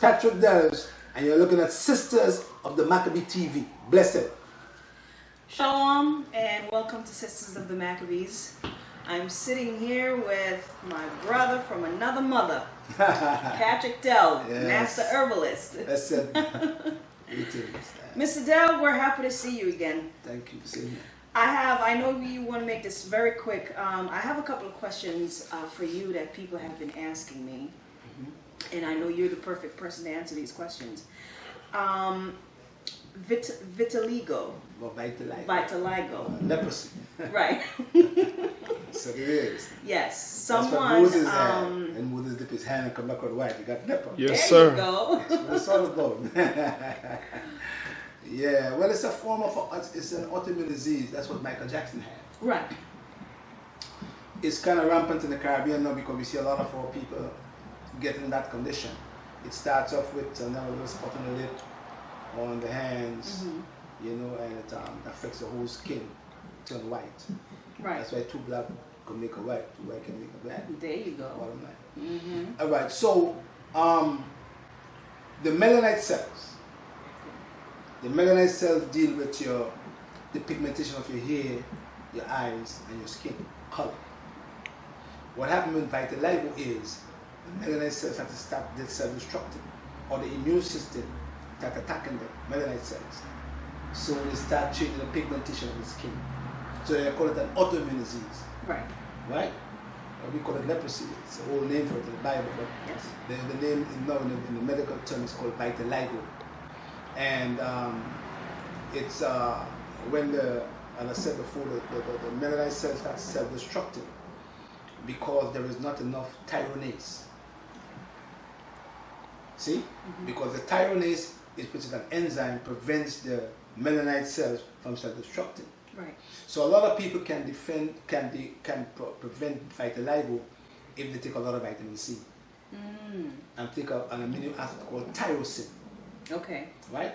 Patrick Dells, and you're looking at Sisters of the Maccabee TV. Blessed. Shalom, and welcome to Sisters of the Maccabees. I'm sitting here with my brother from another mother, Patrick Dell, Yes. Master Herbalist. That's it. Greetings. Mr. Dell, we're happy to see you again. Thank you. Same here. I know you want to make this very quick. I have a couple of questions for you that people have been asking me. And I know you're the perfect person to answer these questions. Vitiligo. Well, vitiligo. Vitiligo. Leprosy. Right. So it is. Yes. That's what Someone. Moses had. And Moses dipped his hand and come back with white. He got leper. Yes, There sir. you go. That's what it's all about. Yeah, well, it's a form of, it's an autoimmune disease. That's what Michael Jackson had. Right. It's kind of rampant in the Caribbean now because we see a lot of our people getting that condition. It starts off with another little spot on the lip or on the hands, you know, and it affects the whole skin, turn white. Right. That's why 2 black can make a white, 2 white can make a black. There you go. Bottom line. All right, so the melanite cells. The melanite cells deal with the pigmentation of your hair, your eyes, and your skin color. What happens with vitiligo is the melanite cells have to start self-destructing, or the immune system start attacking the melanite cells. So they start changing the pigmentation of the skin. So they call it an autoimmune disease. Right. Right? We call it leprosy. It's an old name for it in the Bible, but Yes. the name in the medical term is called vitiligo. And it's when as I said before, the melanite cells start self-destructing because there is not enough tyronase. See? Because the tyronase, which is an enzyme, prevents the melanite cells from self-destructing. Right. So a lot of people can prevent vitiligo if they take a lot of vitamin C and take an amino acid called tyrosine. Okay. Right?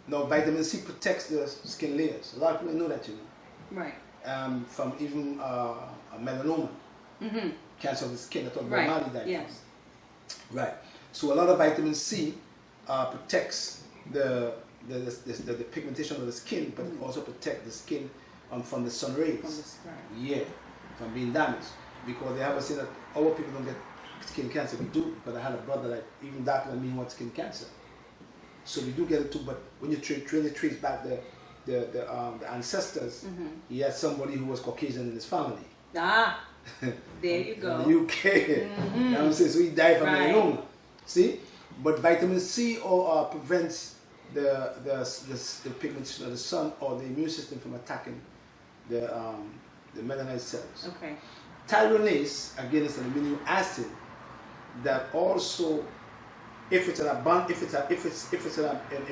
Now, vitamin C protects the skin layers. A lot of people know that, you know. Right. From even a melanoma, cancer of the skin. That's what Right. Mali died Yes. from. Right. So a lot of vitamin C protects the pigmentation of the skin, but it also protects the skin from the sun rays. From the sky. Yeah, from being damaged. Because they have a say that our people don't get skin cancer. We do, but I had a brother that even darker than me who had skin cancer. So we do get it too, but when you really trace back the ancestors, he had somebody who was Caucasian in his family. Ah, there you go. In the UK. You know what I'm saying? So he died from Right. melanoma. See? But vitamin C prevents the pigmentation of the sun or the immune system from attacking the melanite cells. Okay. Tyronase, again, is an amino acid that also, if it's in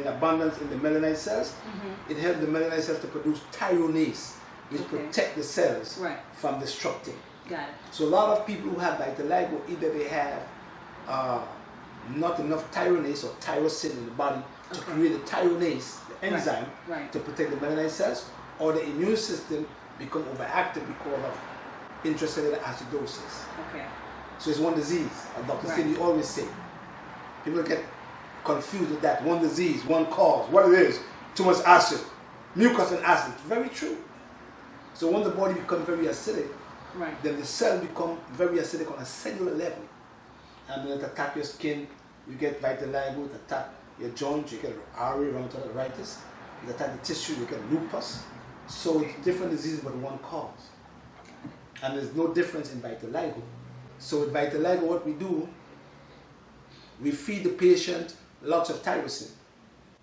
abundance in the melanite cells, it helps the melanite cells to produce tyronase, which protect the cells from destructing. Got it. So a lot of people who have vitiligo, either they have not enough tyronase or tyrosine in the body to create the tyronase, the enzyme, to protect the melanite cells, or the immune system become overactive because of intracellular acidosis. Okay. So it's one disease, as Dr. Cindy always say. People get confused with that. One disease, one cause. What it is, too much acid, mucus and acid. Very true. So when the body becomes very acidic, then the cell become very acidic on a cellular level. And when it attacks your skin, you get vitiligo, it attacks your joints, you get rheumatoid arthritis, it attacks the tissue, you get lupus. So it's different diseases but one cause. And there's no difference in vitiligo. So with vitiligo, what we do, we feed the patient lots of tyrosine.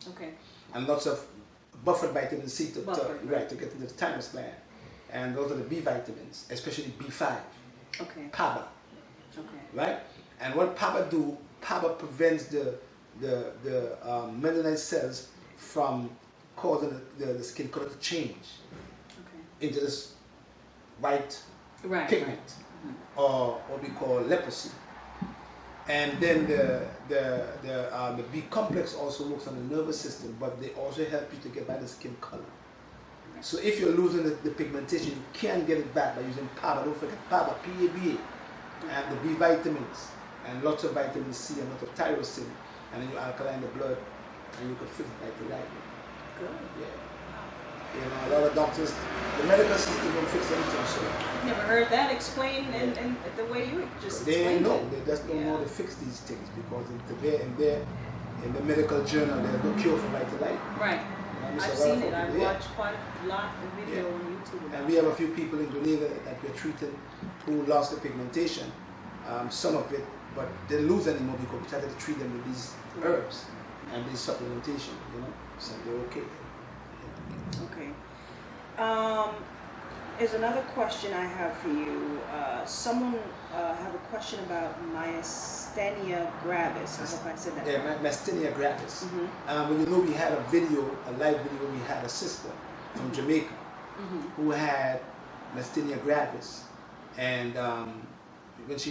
Okay. And lots of buffered vitamin C to get into the thymus gland. And those are the B vitamins, especially B5. Okay. PABA. Okay. Right? And what PABA do, PABA prevents the melanite cells from causing the skin color to change into this white pigment, or what we call leprosy. And then the B complex also works on the nervous system, but they also help you to get back the skin color. So if you're losing the pigmentation, you can get it back by using PABA. Don't forget PABA, P-A-B-A, and the B vitamins, and lots of vitamin C and lots of tyrosine and then you alkaline the blood, and you could fix it like the light. Good. Yeah. You know, a lot of doctors, the medical system don't fix anything, so. Never heard that explained in the way you just explained They know, it. they just don't know to fix these things because in the medical journal, there's no cure for vitiligo. Right. I've seen it. I've watched quite a lot of video on YouTube. And we have a few people in Grenada that we're treating who lost the pigmentation, some of it, but they lose anymore because we started to treat them with these herbs and this supplementation, you know, so they're okay. Okay. Is another question I have for you. Someone have a question about myasthenia gravis. I hope I said that. Yeah, myasthenia gravis. Mm-hmm. Well, you know, we had a live video. We had a sister from Jamaica who had myasthenia gravis, and when she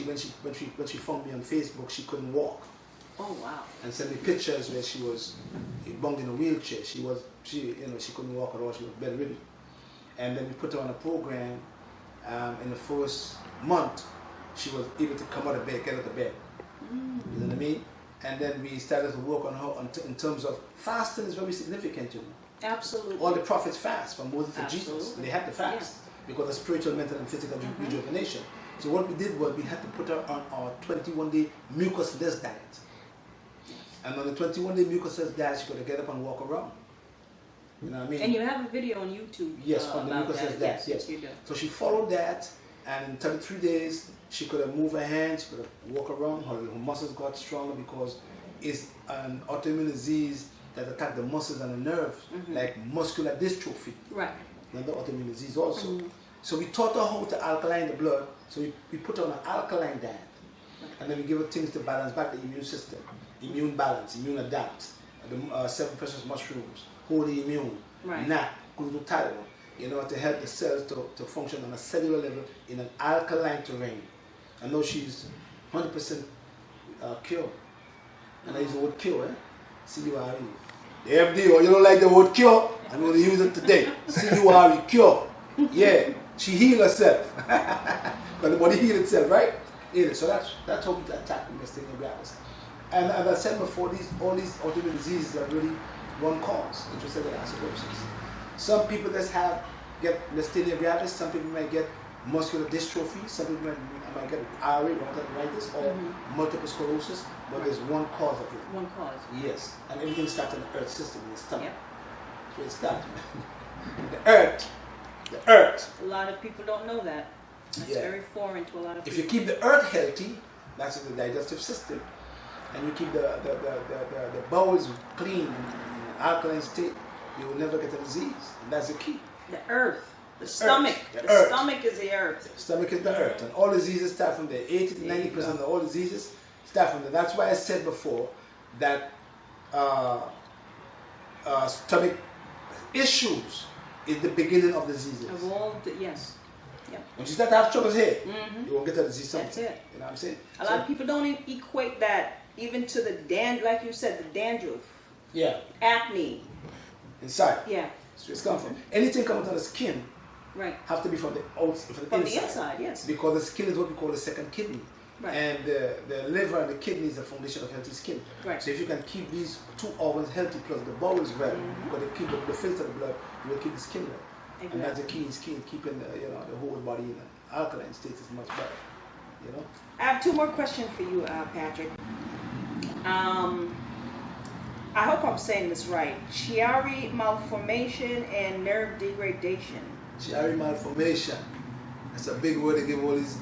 found me on Facebook, she couldn't walk. Oh wow! And sent me pictures where she was bunged in a wheelchair. She couldn't walk at all. She was bedridden. And then we put her on a program. In the first month, she was able to come out of bed, get out of bed. You know what I mean? And then we started to work on her in terms of fasting is very significant, you know. Absolutely. All the prophets fast from Moses to Jesus. They had to fast because of spiritual, mental, and physical rejuvenation. So what we did was we had to put her on our 21-day mucus-less diet. And on the 21-day mucus-less diet, she could get up and walk around. You know what I mean? And you have a video on YouTube. Yes, on the mucus-less diet. Yes, you do. So she followed that, and in 33 days, she could have moved her hands, she could have walked around, her muscles got stronger because it's an autoimmune disease that attacks the muscles and the nerves, like muscular dystrophy. Right. Another autoimmune disease also. So we taught her how to alkaline the blood, so we put her on an alkaline diet. And then we give her things to balance back the immune system, immune balance, immune adapt, the 7 precious mushrooms, holy immune, nap, glutathione, you know, to help the cells to function on a cellular level in an alkaline terrain. I know she's 100% cured. And I use the word cure, eh? C-U-R-E. The FDA, or you don't like the word cure, I'm going to use it today. C-U-R-E, cure. Yeah, she healed herself. But the body healed itself, right? Yeah, so that's how we attack myasthenia gravis. And as I said before, all these autoimmune diseases are really one cause, intracellular acidosis. Some people get myasthenia gravis, some people might get muscular dystrophy, some people might get RA, rheumatoid arthritis, or multiple sclerosis, but there's one cause of it. One cause. Yes, and everything starts in the earth system, in the stomach. Yep. That's where it starts. The earth. A lot of people don't know that. That's very foreign to a lot of people. If you keep the earth healthy, that's the digestive system, and you keep the bowels clean in an alkaline state, you will never get a disease. And that's the key. The earth. The stomach. The stomach is the earth. The stomach is the earth. And all diseases start from there. 80 to 90% of all diseases start from there. That's why I said before that stomach issues is the beginning of diseases. Of all yes. Yep. When you start to have troubles here, you won't get a disease something. That's it. You know what I'm saying? A lot of people don't equate that even to the like you said, the dandruff. Yeah. Acne. Inside. Yeah. So it's come from. Anything coming on the skin have to be from the outside, from the inside, yes. Because the skin is what we call the second kidney. Right. And the liver and the kidney is the foundation of healthy skin. Right. So if you can keep these two organs healthy plus the bowels well, because they keep the filter the blood, you will keep the skin well. Exactly. And that's the key is keeping the whole body in an alkaline state is much better. You know. I have 2 more questions for you, Patrick. I hope I'm saying this right. Chiari malformation and nerve degradation. Chiari malformation. That's a big word to give all these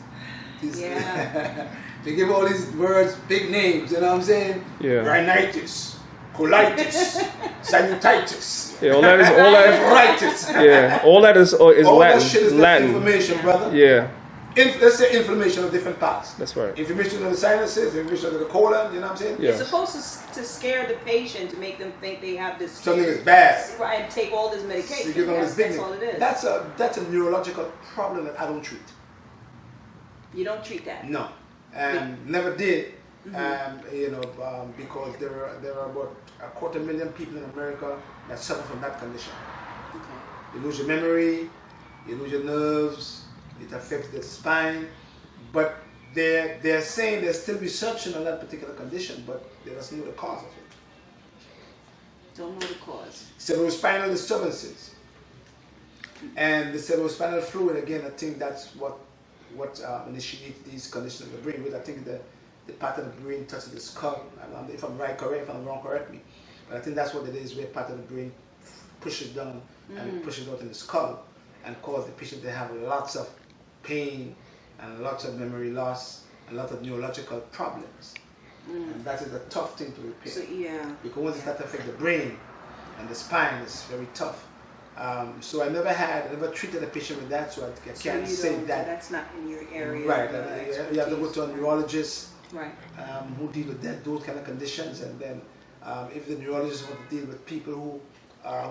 yeah. They give all these words big names, you know what I'm saying? Yeah. Rhinitis, colitis, sinusitis. Yeah, all that is arthritis. Yeah, all that is all Latin. That shit is Latin. inflammation, brother. Yeah. Let's say inflammation of different parts. That's right. Inflammation of the sinuses, inflammation of the colon, you know what I'm saying? Yeah. It's supposed to scare the patient to make them think they have this something is bad. And take all this medication. So that's all it is. That's a neurological problem that I don't treat. You don't treat that? No. And never did. Because there are about 250,000 people in America that suffer from that condition. Okay. You lose your memory, you lose your nerves, it affects the spine, but they're saying they're still researching on that particular condition, but they don't know the cause of it. Don't know the cause. Cerebrospinal disturbances. And the cerebrospinal fluid, again, I think that's what initiates these conditions of the brain. With I think the part of the brain touches the skull. If I'm right, correct. If I'm wrong, correct me. But I think that's what it is, where part of the brain pushes down and pushes out in the skull and cause the patient to have lots of pain and lots of memory loss and lots of neurological problems. And that is a tough thing to repair. So, yeah. Because once it starts to affect the brain and the spine, it's very tough. So I never treated a patient with that, so I can't say that. That's not in your area. Right. You have to go to a neurologist right. who deal with those kind of conditions, and then if the neurologist want to deal with people who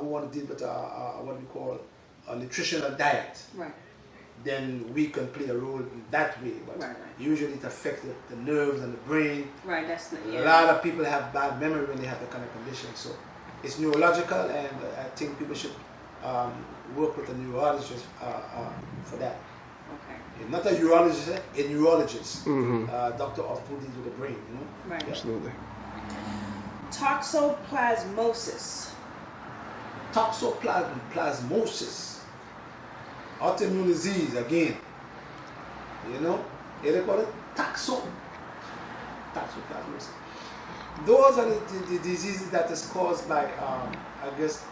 want to deal with what we call a nutritional diet, right. then we can play a role in that way. But right. usually it affects the nerves and the brain. Right. That's the, A lot of people have bad memory when they have that kind of condition. So it's neurological, and I think people should work with a neurologist for that. Okay. Not a urologist, a neurologist, doctor of who deals with the brain. You know. Right. Yeah. Absolutely. Toxoplasmosis. Toxoplasmosis, autoimmune disease again. You know, they call it toxoplasmosis. Those are the diseases that is caused by, I guess,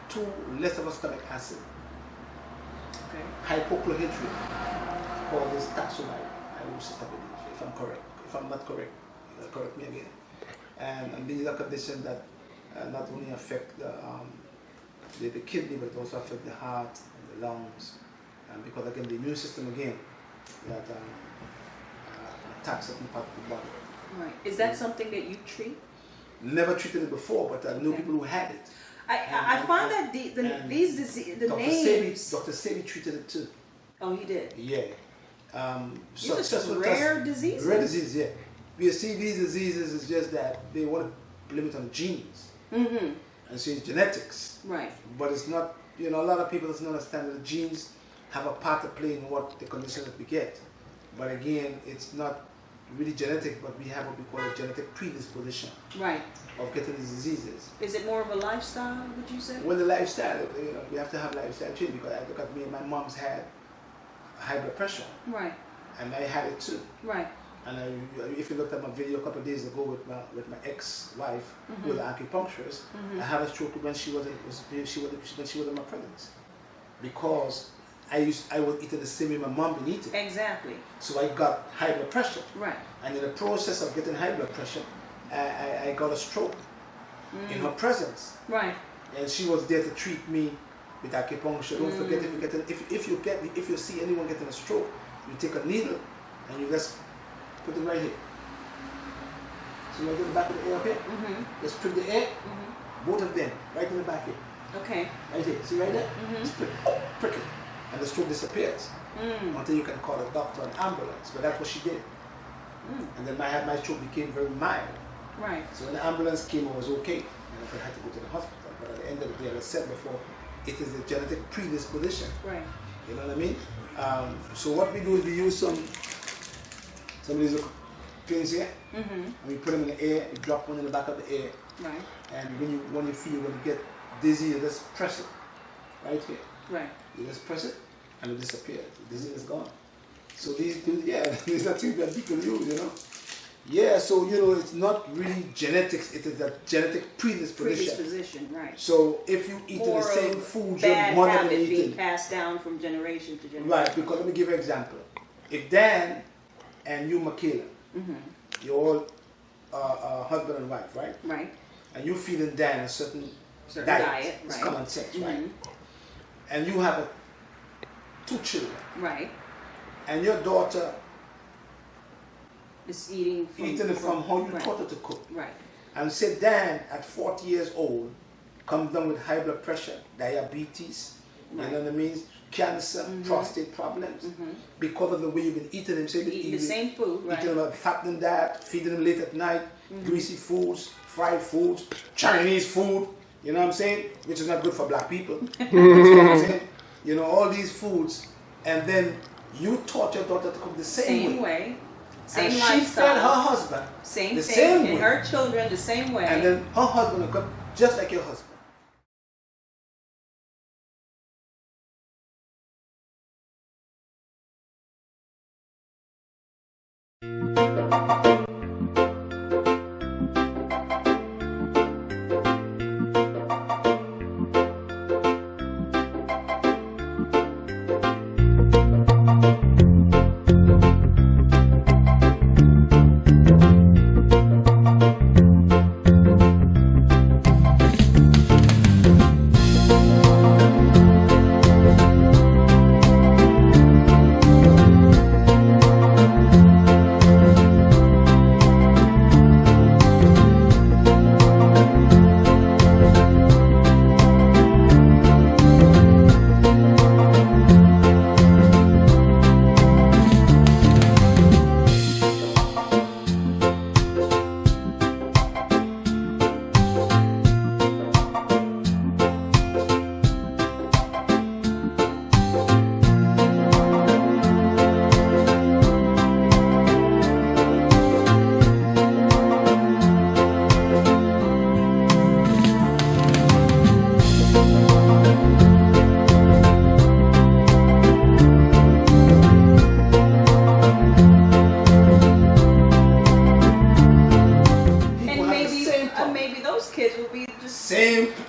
too less of a stomach acid. Okay. Hypochlorhydria causes toxoplasmosis, I believe, if I'm correct. If I'm not correct, correct me again. And these are conditions that not only affect the kidney, but also affect the heart and the lungs. And because again, the immune system again, that attacks certain part of the body. Right. Is that something that you treat? Never treated it before, but I knew people who had it. I found that these diseases, the names. Dr. Sebi treated it too. Oh, he did. Yeah. These are some rare diseases. Rare diseases, yeah. You see, these diseases is just that they want to limit on genes. And so it's genetics. Right. But it's not, a lot of people doesn't understand that the genes have a part to play in what the condition that we get. But again, it's not really genetic, but we have what we call a genetic predisposition. Right. Of getting these diseases. Is it more of a lifestyle, would you say? Well, the lifestyle, we have to have lifestyle change, because I look at me, my mom's had high blood pressure. Right. And I had it too. Right. And if you looked at my video a couple of days ago with my ex-wife, who was an acupuncturist, I had a stroke when she was in my presence, because I was eating the same way my mom been eating. Exactly. So I got high blood pressure. Right. And in the process of getting high blood pressure, I got a stroke in her presence. Right. And she was there to treat me with acupuncture. Don't forget, if you see anyone getting a stroke, you take a needle and you just put it right here. So right in the back of the ear here. Just prick the ear, both of them, right in the back here. Okay. Right here. See right there? Just prick it. And the stroke disappears. Until you can call a doctor, an ambulance. But that's what she did. And then my stroke became very mild. Right. So when the ambulance came, I was okay. And I had to go to the hospital. But at the end of the day, as I said before, it is a genetic predisposition. Right. You know what I mean? So what we do is we use some of these little things here, and we put them in the air, we drop one in the back of the air, Right. and when you feel when you get dizzy, you just press it right here. Right. You just press it, and it disappears. The dizziness is gone. So these are things that people use, Yeah, so it's not really genetics; it is a genetic predisposition. Predisposition, right. So if you eat the same food your bad mother habit been being eating, passed down from generation to generation. right? Because let me give you an example. If Dan and you, Michaela, you're all husband and wife, right? Right. And you feeding Dan a certain diet, it's right. common sense, right? And you have 2 children, Right. and your daughter It's eating from how you right. taught her to cook. Right. And say Dan at 40 years old comes down with high blood pressure, diabetes, Right. you know what I mean? Cancer, prostate problems, because of the way you've been eating him. Say Eating the same food, right. Eating about fattening that, feeding him late at night, greasy foods, fried foods, Chinese food, you know what I'm saying? Which is not good for black people. You know what I'm saying? All these foods, and then You taught your daughter to cook the same way. Same and lifestyle. she fed her husband same the thing, same and way. her children the same way. And then her husband will cook just like your husband.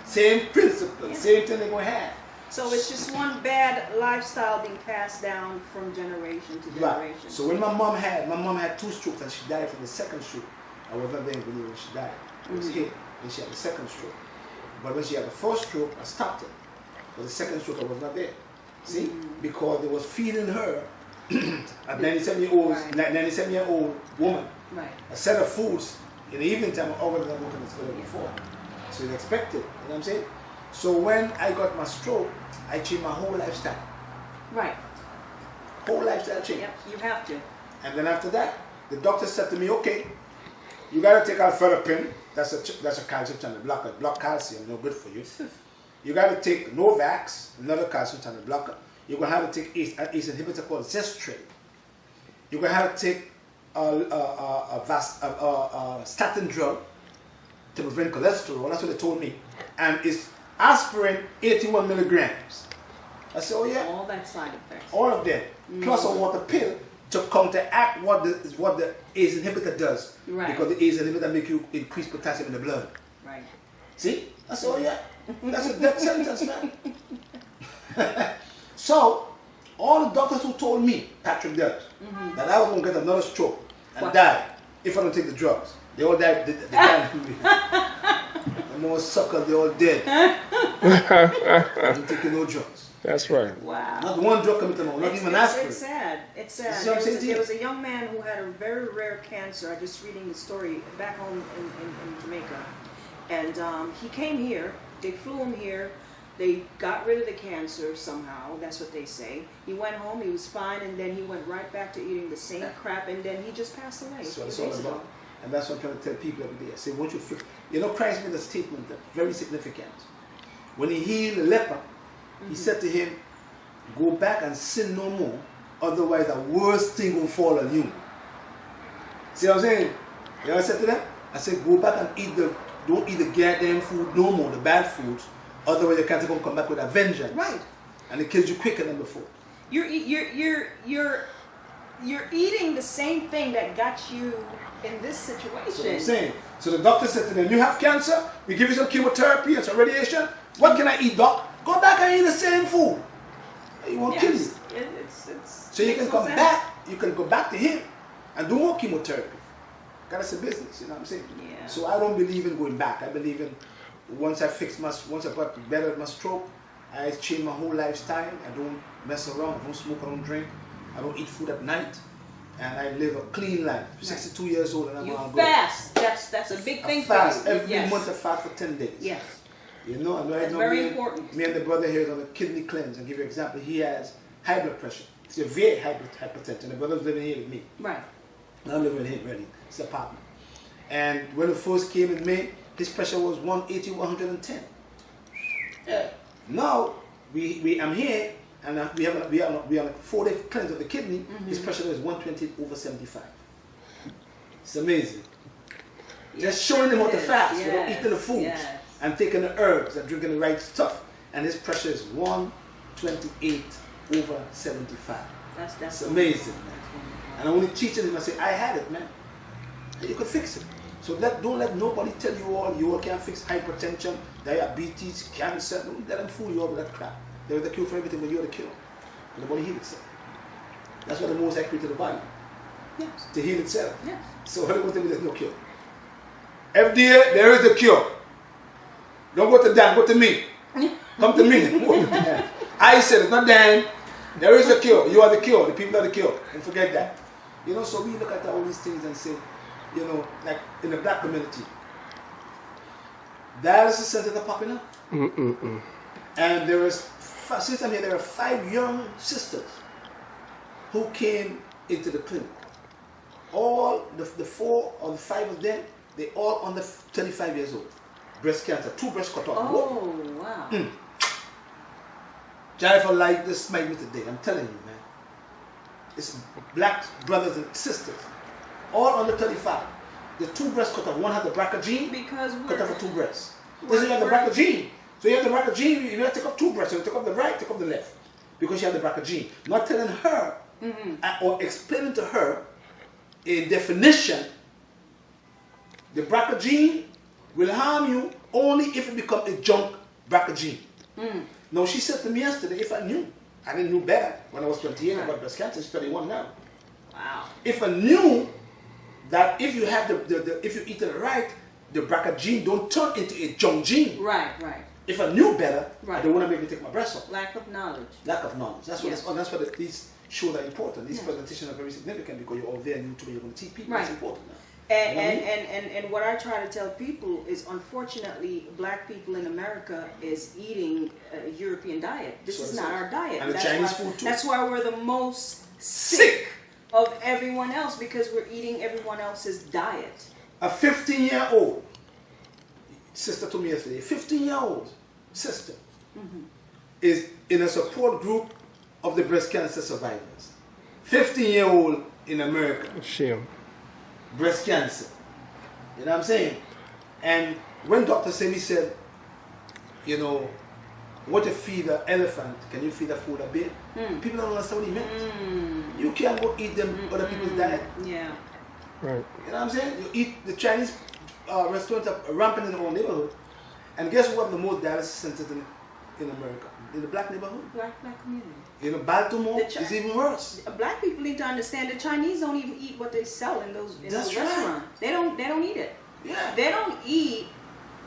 Same principle, yeah. Same thing they're going to have. So it's just one bad lifestyle being passed down from generation to generation. Right. So when my mom had 2 strokes and she died from the second stroke. I was not there when she died. It was hit and she had the second stroke. But when she had the first stroke, I stopped it. But the second stroke, I was not there. See? Because they was feeding her, a 97-year-old woman, a set of foods in the evening time over than working as good before. So it's expected, you know what I'm saying? So when I got my stroke, I changed my whole lifestyle. Right. Whole lifestyle change. Yep, you have to. And then after that, the doctor said to me, okay, you got to take alpha-pin. That's a calcium channel blocker. Block calcium, no good for you. You got to take Novax, another calcium channel blocker. You're going to have to take an ACE inhibitor called Zestrate. You're going to have to take a statin drug to prevent cholesterol. That's what they told me. And it's aspirin 81 milligrams. I said, oh yeah. All that side effects. All of them. Plus a water pill to counteract what the ACE inhibitor does. Right. Because the ACE inhibitor make you increase potassium in the blood. Right. See? I said, oh yeah. That's a death sentence, man. So, all the doctors who told me, Patrick does, that I was going to get another stroke and die if I don't take the drugs. They all died. They died. The more suckers, they all dead. I ain't taking no drugs. That's right. Wow. Not one drug coming to no, not even aspirin. It's sad. It's sad. There was a young man who had a very rare cancer. I'm just reading the story back home in Jamaica. And he came here. They flew him here. They got rid of the cancer somehow. That's what they say. He went home. He was fine. And then he went right back to eating the same crap. And then he just passed away. That's what it's all about. And that's what I'm trying to tell people every day. I say, once you feel, you know, Christ made a statement that's very significant. When he healed the leper, he said to him, go back and sin no more, otherwise the worst thing will fall on you. See what I'm saying? You know what I said to them? I said, go back and don't eat the goddamn food no more, the bad foods, otherwise the cancer will come back with a vengeance. Right. And it kills you quicker than before. You're eating the same thing that got you in this situation. That's what I'm saying. So the doctor said to them, you have cancer, we give you some chemotherapy and some radiation. What can I eat, doc? Go back and eat the same food. He won't kill you. So you can come back, you can go back to him and do more chemotherapy. That's a business, you know what I'm saying? Yeah. So I don't believe in going back. I believe in once I got better at my stroke, I change my whole lifestyle. I don't mess around, I don't smoke, I don't drink, I don't eat food at night. And I live a clean life. 62 years old and I'm on fast. That's a big thing for you. Every month I fast for 10 days. Yes. You know, and that's very important. Me and the brother here is on a kidney cleanse. I'll give you an example. He has high blood pressure. Severe hypertension. The brother's living here with me. Right. I'm living here already. It's an apartment. And when it first came in May, his pressure was 180, 110. Yeah. Now, I'm here and we are on a 4-day cleanse of the kidney, his pressure is 120/75. It's amazing. Just showing him how to fast, eating the foods and taking the herbs and drinking the right stuff, and his pressure is 128/75. That's amazing, man. And I'm only teaching him. I say, I had it, man. And you could fix it. So don't let nobody tell you all can't fix hypertension, diabetes, cancer. Don't let them fool you all with that crap. There is a cure for everything, but you're the cure. And the body heals itself. That's what the Most High created the body. Yes. To heal itself. Yes. So Holy Ghost, there's no cure. FDA, there is a cure. Don't go to Dan, go to me. Come to me. I said it, not Dan. There is a cure. You are the cure. The people are the cure. And forget that. You know, so we look at all these things and say, you know, like in the black community, dialysis centers are popping up. And since I'm here, there are 5 young sisters who came into the clinic. All the 4 or the 5 of them, they all under 35 years old. Breast cancer, 2 breast cut off. Oh, wow. Jennifer like this smite me today. I'm telling you, man. It's black brothers and sisters, all under 35. The 2 breasts cut off. One had the BRCA gene, because cut off for 2 breasts. This you have the BRCA gene. So you have the BRCA gene, you have to take up 2 breasts. So you take up the right, take up the left. Because you have the BRCA gene. Not telling her or explaining to her in definition, the BRCA gene will harm you only if it becomes a junk BRCA gene. Now she said to me yesterday, if I knew, I didn't know better when I was 28 about breast cancer. She's 31 now. Wow. If I knew that if you have if you eat it right, the BRCA gene don't turn into a junk gene. Right. If I knew better, I don't want to make me take my breast off. Lack of knowledge. Lack of knowledge. That's what that's why these shows are important. These presentations are very significant because you're all there and you're going to teach people. It's important now. And what I try to tell people is, unfortunately, black people in America is eating a European diet. This is not our diet. And the Chinese food too. That's why we're the most sick of everyone else, because we're eating everyone else's diet. A 15-year-old sister told me yesterday, a 15-year-old sister is in a support group of the breast cancer survivors. 15-year-old in America. Breast cancer. You know what I'm saying? And when Dr. Semi said, you know, what you feed an elephant, can you feed a fool a bear? People don't understand what he meant. You can't go eat them other people's diet. Yeah. Right. You know what I'm saying? You eat the Chinese restaurants are rampant in our neighborhood. And guess who have the most dialysis centers in America? In the black neighborhood. Black community. In Baltimore, it's even worse. Black people need to understand the Chinese don't even eat what they sell in those restaurants. They don't eat it. Yeah. They don't eat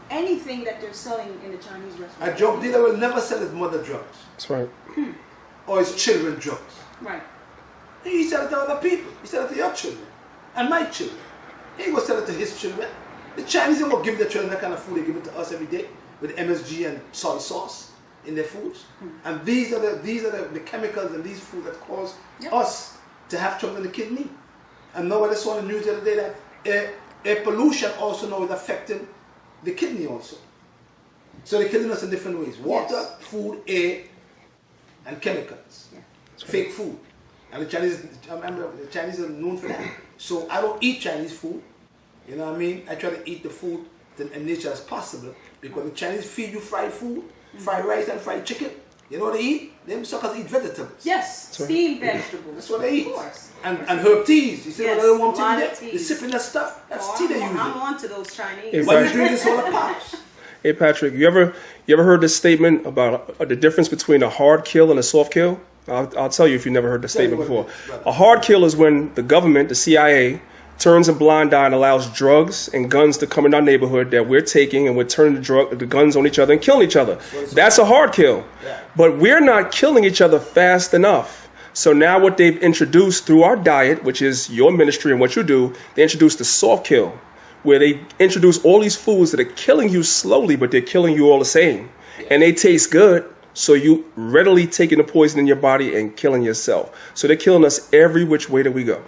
anything that they're selling in the Chinese restaurant. A drug dealer will never sell his mother drugs. That's right. Or his children drugs. Right. He sell it to other people. He sell it to your children. And my children. He ain't gonna sell it to his children. The Chinese ain't gonna give their children that kind of food they give it to us every day with MSG and soy sauce in their foods. And these are the chemicals and these foods that cause us to have trouble in the kidney. And now I just saw on the news the other day that air pollution also now is affecting the kidney also. So they're killing us in different ways. Water, food, air, and chemicals. Yeah. Fake food. And the Chinese are known for that. So I don't eat Chinese food. You know what I mean? I try to eat the food in nature as possible, because the Chinese feed you fried food, fried rice and fried chicken. You know what they eat? Them suckers eat vegetables. Yes, steamed vegetables. That's what they eat. Of course. And herb teas. You see what other warm tea there? They're teas. sipping that stuff. That's tea they use. I'm on to those Chinese. Why you drink this all the pops? Hey Patrick, you ever heard this statement about the difference between a hard kill and a soft kill? I'll tell you if you never heard the statement before. A hard kill is when the government, the CIA, turns a blind eye and allows drugs and guns to come in our neighborhood that we're taking, and we're turning the guns on each other and killing each other. That's a hard kill. But we're not killing each other fast enough. So now what they've introduced through our diet, which is your ministry and what you do, they introduced the soft kill, where they introduce all these foods that are killing you slowly, but they're killing you all the same. And they taste good, so you readily taking the poison in your body and killing yourself. So they're killing us every which way that we go.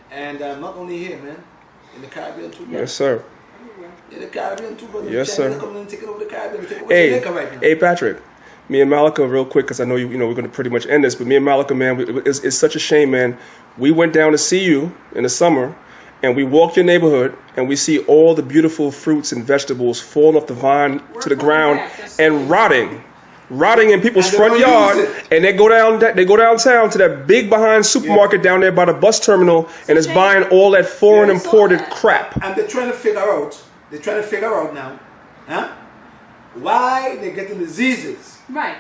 And not only here, man. In the Caribbean too. Yes, sir. In the Caribbean too, brother. Yes, sir. Coming and taking over the Caribbean. Hey, hey, Patrick. Me and Malika, real quick, because I know you know we're going to pretty much end this. But me and Malika, man, it's such a shame, man. We went down to see you in the summer, and we walk your neighborhood, and we see all the beautiful fruits and vegetables falling off the vine to the ground and rotting in people's front yard. And they go downtown to that big behind supermarket down there by the bus terminal, and it's buying all that foreign imported crap. And they're trying to figure out now, why they're getting diseases. Right.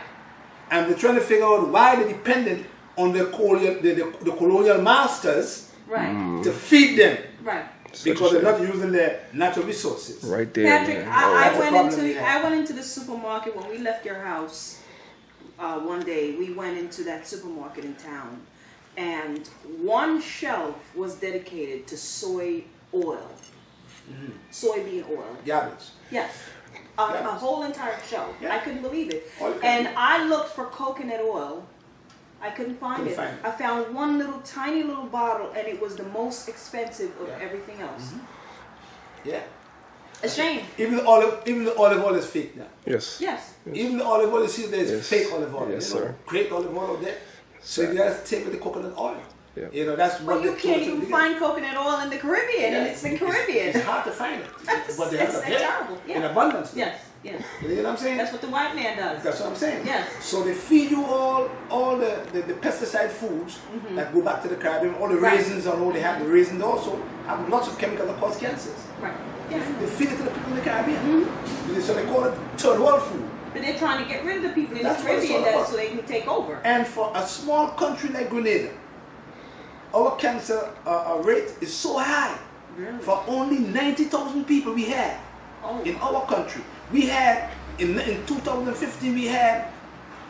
And they're trying to figure out why they're dependent on the colonial masters to feed them. Right. Because they're not using their natural resources. Right there. Patrick, man. I went into the supermarket when we left your house one day. We went into that supermarket in town, and one shelf was dedicated to soy oil. Soybean oil. Garbage. Yes. A whole entire shelf. Yeah. I couldn't believe it. And I looked for coconut oil. I couldn't find it. I found one tiny little bottle, and it was the most expensive of everything else. Yeah. A shame. Even the olive oil is fake now. Yes. Yes. Even the olive oil, you see there's fake olive oil. Yes, you know, sir. Great olive oil out there. So you gotta take with the coconut oil. Yeah. You know, that's what You can't even find coconut oil in the Caribbean, and it's the Caribbean. It's hard to find it. But they have it terrible. in abundance. Yes. Yes. You know what I'm saying? That's what the white man does. That's what I'm saying. Yes. So they feed you all the pesticide foods that go back to the Caribbean, all the raisins and all they have. The raisins also have lots of chemicals that cause cancers. Right. Yeah. They feed it to the people in the Caribbean. So they call it third world food. But they're trying to get rid of the people in the That's what it's all Caribbean about. so they can take over. And for a small country like Grenada, our cancer rate is so high. Really? For only 90,000 people we had in our country. We had, in 2015, we had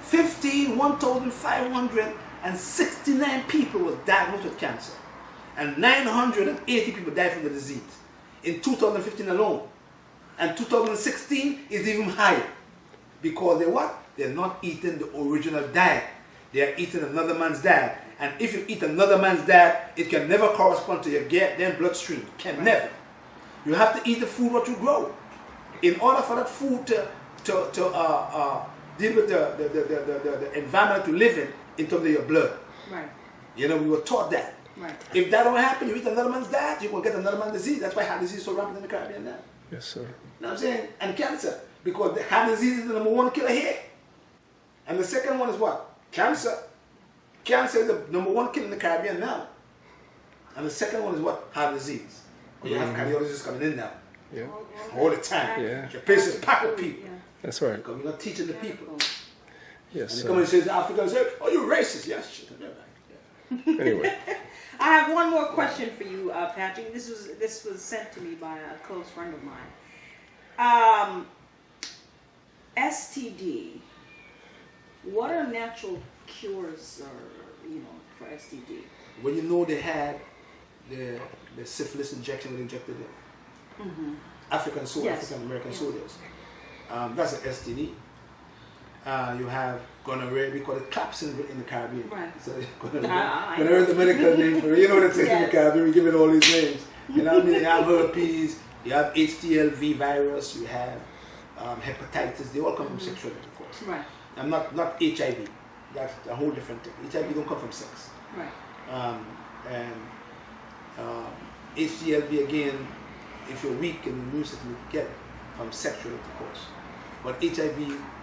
1,569 people were diagnosed with cancer. And 980 people died from the disease in 2015 alone. And 2016 is even higher. Because they're not eating the original diet. They are eating another man's diet. And if you eat another man's diet, it can never correspond to your damn bloodstream. Can never. You have to eat the food what you grow. In order for that food to deal with the environment to live in terms of your blood. Right. You know, we were taught that. Right. If that don't happen, you eat another man's diet, you're going to get another man's disease. That's why heart disease is so rampant in the Caribbean now. Yes, sir. You know what I'm saying? And cancer. Because the heart disease is the number one killer here. And the second one is what? Cancer. Cancer is the number one killer in the Caribbean now. And the second one is what? Heart disease. You have cardiologists coming in now. Yeah. All the time. Yeah. Your place is packed with people. Yeah. That's right. Because you're not teaching the people. Yes, And they sir. come and say to Africa and say, oh, you're racist. Yes, shit. Anyway. I have one more question for you, Patrick. This was sent to me by a close friend of mine. STD. What are natural cures, for STD? When you know they had the syphilis injection when they injected them. African American soldiers. That's an STD. You have gonorrhea, we call it claps in the Caribbean. Right. So gonorrhea is the medical name for it. You know what it is in the Caribbean, we give it all these names. You know what I mean? You have herpes, you have HTLV virus, you have hepatitis, they all come from sexual intercourse. Right. And not HIV. That's a whole different thing. HIV don't come from sex. Right. HTLV again, if you're weak in the immune system, you get it from sexual intercourse. But HIV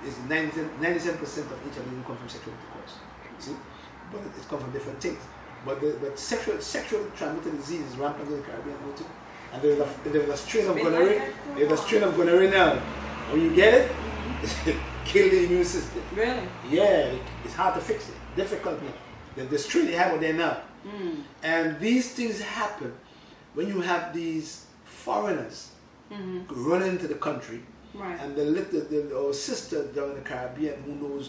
is 97% of HIV will come from sexual intercourse. See? But it comes from different things. But sexual transmitted disease is rampant in the Caribbean now too. And there's a strain of gonorrhea. There's a strain of gonorrhea now. When you get it, kill the immune system. Really? Yeah, it's hard to fix it. Difficult now. The strain they have out there now. And these things happen when you have these foreigners running into the country. Right. And our sister down in the Caribbean who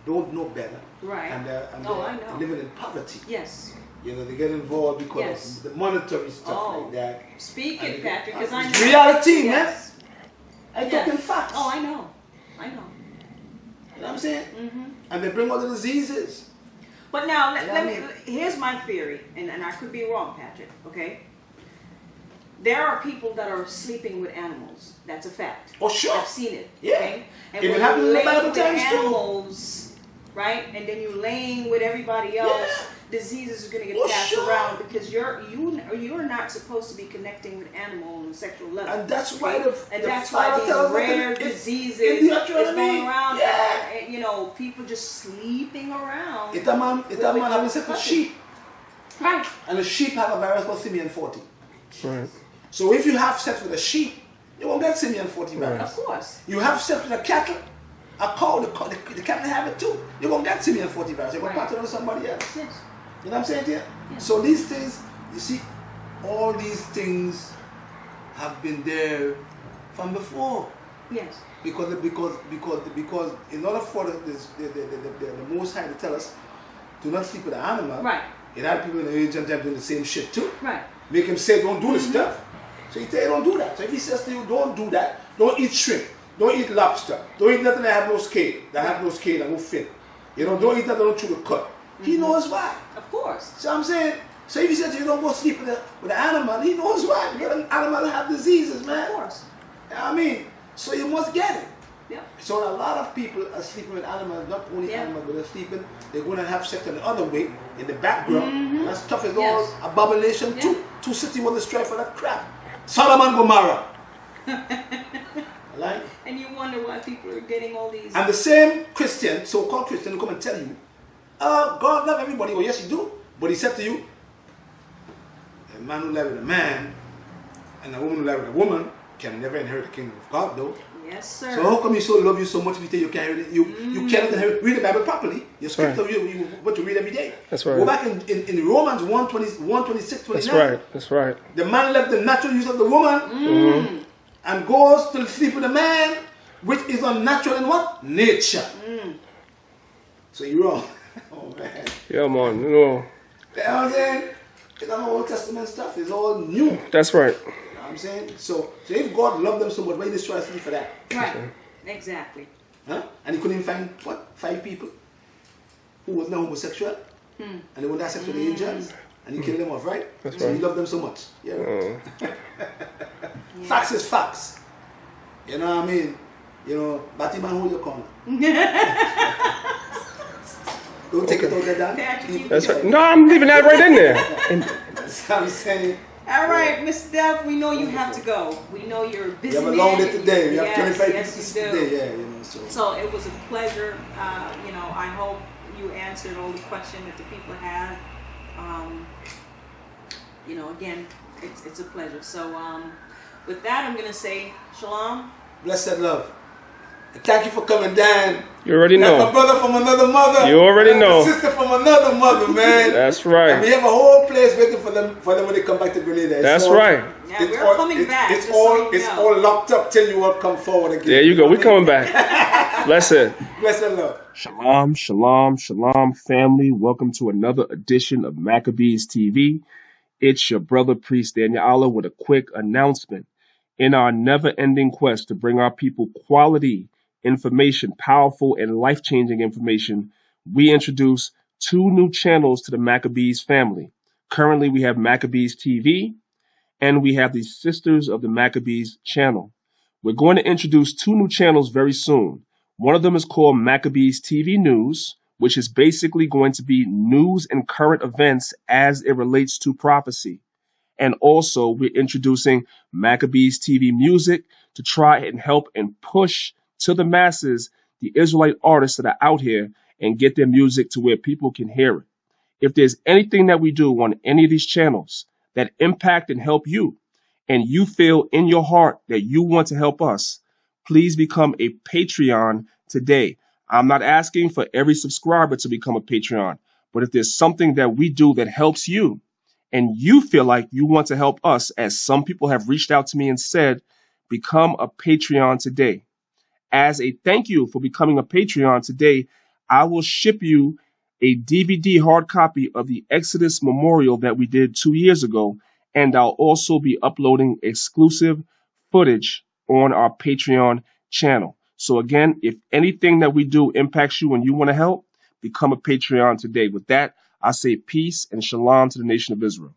don't know better. Right. And they're I know. living in poverty. Yes. You know, they get involved because of the monetary stuff like that. Speak it, Patrick, because I know. It's reality, Yes. man. I'm talking facts. Oh, I know. You know what I'm saying? And they bring all the diseases. But now, here's my theory, and I could be wrong, Patrick, okay? there are people that are sleeping with animals. That's a fact. Oh, sure. I've seen it. Yeah. Okay? And It when happens you in the lay Bible with times too. animals, right? And then you're laying with everybody else, diseases are going to get passed around because you're not supposed to be connecting with animals on a sexual level. And that's why the that's Father why tells these us rare in diseases the is Deuteronomy. going around. Yeah. And, you know, people just sleeping around. It's a man having sex with sheep. Right. And the sheep have a virus called Simeon 40. Right. So if you have sex with a sheep, you won't get Simeon 40 virus. Of course. You have sex with a cattle, a cow, the cattle have it too. You won't get Simeon 40 virus. You're going to pass it on to somebody else. Yes. You know what I'm saying to you? Yeah. So these things, you see, all these things have been there from before. Yes. Because in order for the Most High to tell us do not sleep with an animal, Right. it had people in the ancient time doing the same shit too. Right. Make him say don't do this stuff. So he tell you don't do that. So if he says to you don't do that, don't eat shrimp, don't eat lobster, don't eat nothing that have no scale, and no fin. You know, don't eat nothing that don't chew the cut. He knows why. Of course. So I'm saying, so if he says to you don't go sleep with an animal, he knows why. Because an animal have diseases, man. Of course. You know what I mean? So you must get it. Yeah. So a lot of people are sleeping with animals, not only animals, but they're going to have sex in the other way, in the background. That stuff is all abomination too. Two cities will destroy for that crap. Sodom and Gomorrah. Right? And you wonder why people are getting all these. And the same Christian, so-called Christian, will come and tell you, God love everybody. Oh, yes, he do. But he said to you, a man who lives with a man and a woman who lives with a woman can never inherit the kingdom of God, though. Yes, sir. So how come he so love you so much if you think you can't read it? You cannot read the Bible properly. Your scripture, what you read every day. That's right. Go back in Romans 1:26, 29. That's right. That's right. The man left the natural use of the woman and goes to sleep with the man, which is unnatural in what? Nature. So you're wrong. Oh man. Yeah, man. You know. You know what I'm saying? It's not Old Testament stuff. It's all new. That's right. You know what I'm saying? So if God loved them so much, why destroy the city for that? Right. Exactly. Huh? And he couldn't find, 5 people who was not homosexual? And they wouldn't have sex with the angels? And he killed them off, right? That's so right. he loved them so much. Yeah. Facts is facts. You know what I mean? You know, Batman, hold your corner. Don't take it out there, Dan. That's right. No, I'm leaving that right in there. That's what I'm saying. All right, Mr. Dev, we know you have to go. We know you're a busy We have a man. long day today. We have Yes, 25 yes, people you do. today. Yeah, you know. So it was a pleasure. You know, I hope you answered all the questions that the people had. You know, again, it's a pleasure. So with that, I'm gonna say shalom. Blessed love. And thank you for coming down. You already That's know. my brother from another mother. You already That's know. my sister from another mother, man. That's And we right. have a whole place waiting for them when they come back to Grenada. That's right. Yeah, we're coming back. It's just so you it's know. all locked up till you all come forward again. There you go. We coming back. Blessed. Blessed love. Shalom, shalom, shalom, family. Welcome to another edition of Maccabees TV. It's your brother, Priest Daniel Allah, with a quick announcement. In our never-ending quest to bring our people quality information, powerful and life-changing information, we introduce 2 new channels to the Maccabees family. Currently, we have Maccabees TV, and we have the Sisters of the Maccabees channel. We're going to introduce 2 new channels very soon. One of them is called Maccabees TV News, which is basically going to be news and current events as it relates to prophecy. And also, we're introducing Maccabees TV Music to try and help and push to the masses the Israelite artists that are out here and get their music to where people can hear it. If there's anything that we do on any of these channels that impact and help you, and you feel in your heart that you want to help us, please become a Patreon today. I'm not asking for every subscriber to become a Patreon, but if there's something that we do that helps you, and you feel like you want to help us, as some people have reached out to me and said, become a Patreon today. As a thank you for becoming a Patreon today, I will ship you a DVD hard copy of the Exodus Memorial that we did 2 years ago, and I'll also be uploading exclusive footage on our Patreon channel. So again, if anything that we do impacts you and you want to help, become a Patreon today. With that, I say peace and shalom to the nation of Israel.